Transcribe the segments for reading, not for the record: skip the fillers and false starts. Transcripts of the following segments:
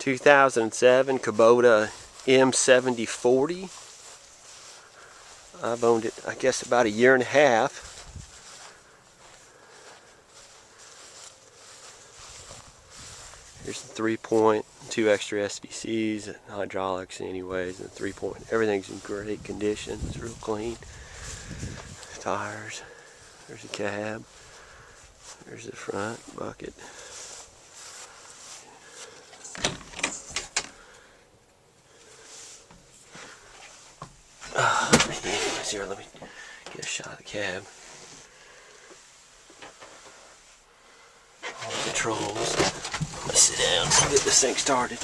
2007 Kubota M7040. I've owned it, I guess, about a year and a half. Here's the 3.2 extra SDCs and hydraulics anyways, and the 3-point. Everything's in great condition. It's real clean. Tires. There's a cab. There's the front bucket. Here, let me get a shot of the cab. All the controls. Let's sit down and get this thing started.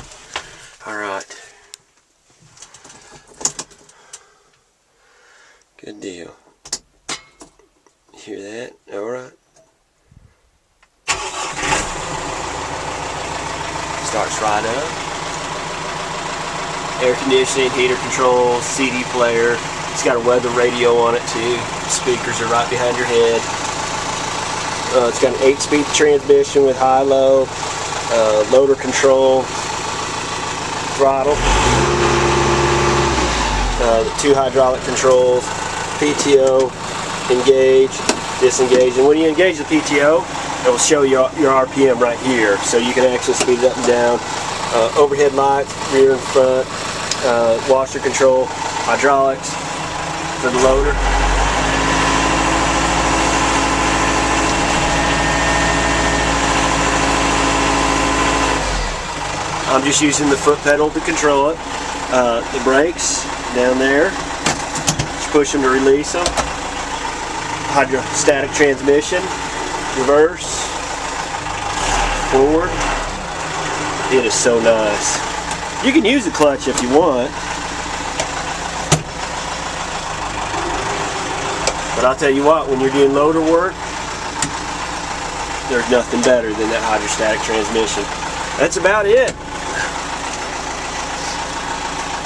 Alright. Good deal. Hear that? Alright. Starts right up. Air conditioning, heater controls, CD player. It's got a weather radio on it too. The speakers are right behind your head. It's got an 8-speed transmission with high-low, loader control, throttle, 2 hydraulic controls, PTO, engage, disengage. And when you engage the PTO, it will show you your RPM right here, so you can actually speed it up and down. Overhead lights, rear and front, washer control, hydraulics for the loader. I'm just using the foot pedal to control it. The brakes down there, just push them to release them. Hydrostatic transmission, reverse, forward. It is so nice. You can use the clutch if you want, but I'll tell you what, when you're doing loader work, there's nothing better than that hydrostatic transmission. That's about it.